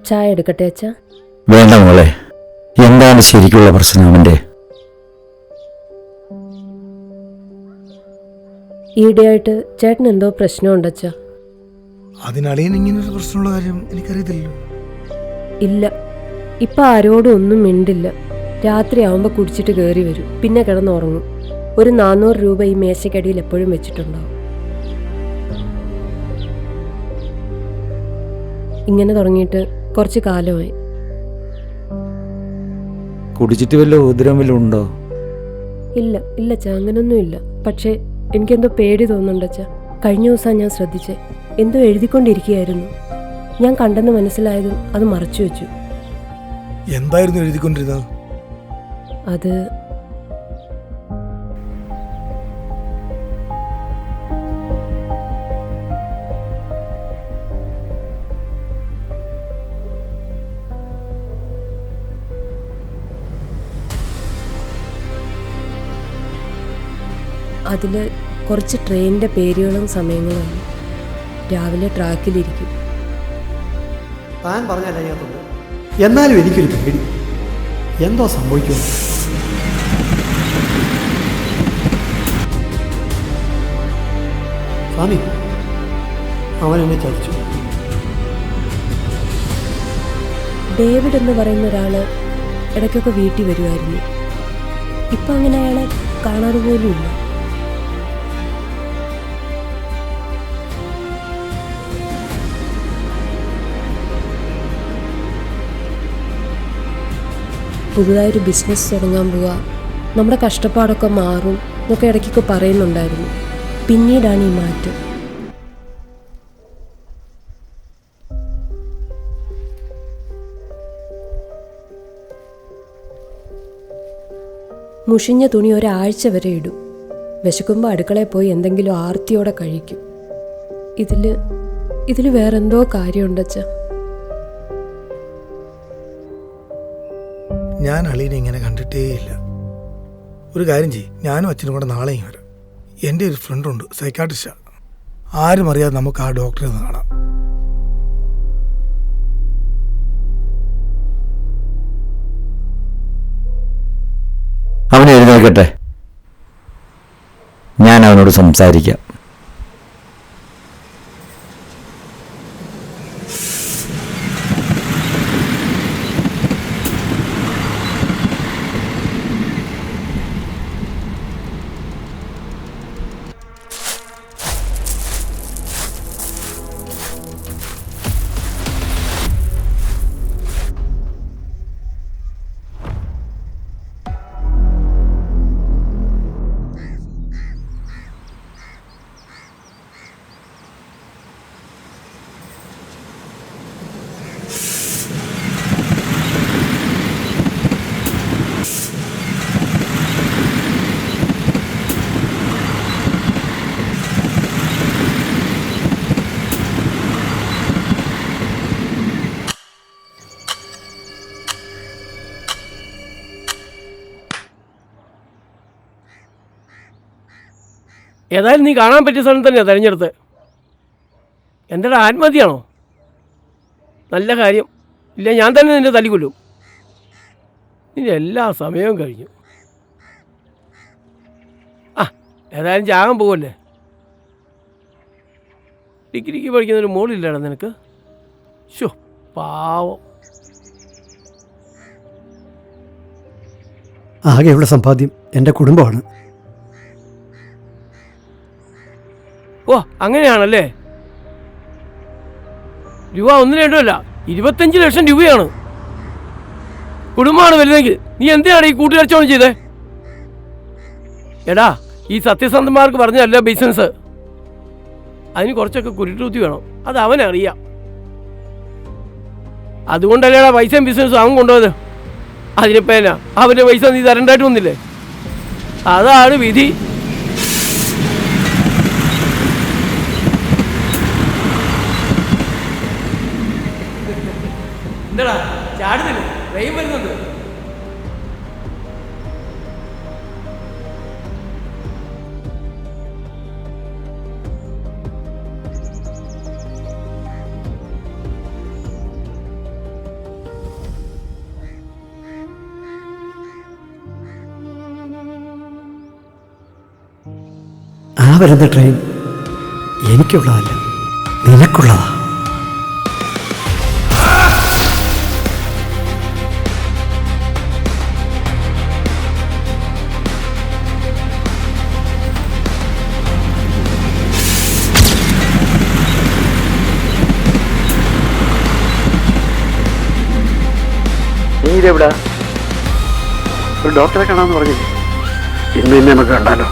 ചായ എടുക്കട്ടെ അച്ഛാ? വേണ്ട മോളെ, എന്താണ് ശരിക്കുള്ള പ്രശ്നം അവന്റെ? ഈയിടെയായിട്ട് ചേട്ടൻ എന്തോ പ്രശ്നമുണ്ട് അച്ഛാ. അതിനളിയൻ ഇങ്ങനൊരു പ്രശ്നമുള്ള കാര്യം എനിക്കറിയത്തില്ലല്ലോ. ഇല്ല, ഇപ്പം ആരോടും ഒന്നും മിണ്ടില്ല. രാത്രി ആവുമ്പോൾ കുടിച്ചിട്ട് കയറി വരും, പിന്നെ കിടന്നുറങ്ങും. ഒരു 400 രൂപ ഈ മേശക്കടിയിൽ എപ്പോഴും വെച്ചിട്ടുണ്ടാവും. ഇങ്ങനെ തുടങ്ങിയിട്ട് കുറച്ച് കാലമായി. കുടിച്ചിട്ട് വല്ല ഉദരം വല്ലതും ഉണ്ടോ? ഇല്ല ഇല്ല അച്ഛാ, അങ്ങനൊന്നുമില്ല. പക്ഷേ എനിക്കെന്തോ പേടി തോന്നുന്നുണ്ട് അച്ഛാ. കഴിഞ്ഞ ദിവസം ഞാൻ ശ്രദ്ധിച്ചേ, എന്തോ എഴുതിക്കൊണ്ടിരിക്കുകയായിരുന്നു. ഞാൻ കണ്ടെന്ന് മനസ്സിലായതും അത് മറച്ചു വെച്ചു. എന്തായിരുന്നു എഴുതിക്കൊണ്ടിരുന്നത്? അത് അതിൽ കുറച്ച് ട്രെയിനിൻ്റെ പേരുകളും സമയങ്ങളുമാണ്. രാവിലെ ട്രാക്കിലിരിക്കും. താൻ പറഞ്ഞാൽ അറിയാത്തുണ്ട്, എന്നാലും എനിക്കൊരു പേടി. എന്തോ സംഭവിക്കുമോ? സ്വാമി, അവൻ എന്നെ ചതിച്ചു. ഡേവിഡ് എന്ന് പറയുന്ന ഒരാൾ ഇടയ്ക്കൊക്കെ വീട്ടിൽ വരുമായിരുന്നു. ഇപ്പം അങ്ങനെ അയാളെ കാണാറ് പോലും ഇല്ല. പുതുതായൊരു ബിസിനസ് തുടങ്ങാൻ പോവുക, നമ്മുടെ കഷ്ടപ്പാടൊക്കെ മാറും എന്നൊക്കെ ഇടയ്ക്കൊക്കെ പറയുന്നുണ്ടായിരുന്നു. പിന്നീടാണ് ഈ മാറ്റം. മുഷിഞ്ഞ തുണി ഒരാഴ്ച വരെ ഇടും. വിശക്കുമ്പോൾ അടുക്കളയിൽ പോയി എന്തെങ്കിലും ആർത്തിയോടെ കഴിക്കും. ഇതിൽ വേറെന്തോ കാര്യമുണ്ടച്ചാ. ഞാൻ അളിയനെ ഇങ്ങനെ കണ്ടിട്ടേയില്ല. ഒരു കാര്യം ചെയ്യും, ഞാനും അച്ഛനും കൂടെ നാളെയും വരാം. എൻ്റെ ഒരു ഫ്രണ്ടുണ്ട്, സൈക്കാട്രിസ്റ്റാ. ആരും അറിയാതെ നമുക്ക് ആ ഡോക്ടറെ ഒന്ന് കാണാം. അവനെ എഴുന്നേൽക്കട്ടെ, ഞാൻ അവനോട് സംസാരിക്കാം. ഏതായാലും നീ കാണാൻ പറ്റിയ സ്ഥലം തന്നെയാണ് തിരഞ്ഞെടുത്ത്. എന്താണ്, ആത്മഹത്യയാണോ? നല്ല കാര്യം. ഇല്ല, ഞാൻ തന്നെ നിൻ്റെ തല്ലിക്കൊല്ലും. നിൻ്റെ എല്ലാ സമയവും കഴിഞ്ഞു. ആ, ഏതായാലും ചാകാൻ പോവല്ലേ. ഡിഗ്രിക്ക് പഠിക്കുന്നൊരു മോളില്ലേടാ നിനക്ക്? ശോ, പാവം. ആകെയുള്ള സമ്പാദ്യം എൻ്റെ കുടുംബമാണ്. ഓ, അങ്ങനെയാണല്ലേ. രൂപ 1-2 25 ലക്ഷം രൂപയാണ്. കുടുംബമാണ് വലുതെങ്കിൽ നീ എന്തിനാണ് ഈ കൂട്ടുകച്ചവടം ചെയ്തേ? എടാ, ഈ സത്യസന്ധന്മാർക്ക് പറഞ്ഞല്ല ബിസിനസ്. അതിന് കുറച്ചൊക്കെ കുരുട്ടൂത്തി വേണം, അത് അവനറിയാം. അതുകൊണ്ടല്ലേടാ പൈസയും ബിസിനസ്സും അവൻ കൊണ്ടുപോയത്. അതിനിപ്പോൾ എന്നാ, അവൻ്റെ പൈസ നീ തരണ്ടായിട്ട് വന്നില്ലേ? അതാണ് വിധി. എന്താടാ ചാടുന്നില്ലേ? ട്രെയിൻ വരുന്നുണ്ട്. വരുന്ന ട്രെയിൻ എനിക്കുള്ളതല്ല, നിനക്കുള്ളതാ. നീ ഇതെവിടാ? ഒരു ഡോക്ടറെ കാണാമെന്ന് പറഞ്ഞില്ലേ? ഇന്ന് തന്നെ നമുക്ക് കണ്ടാലോ.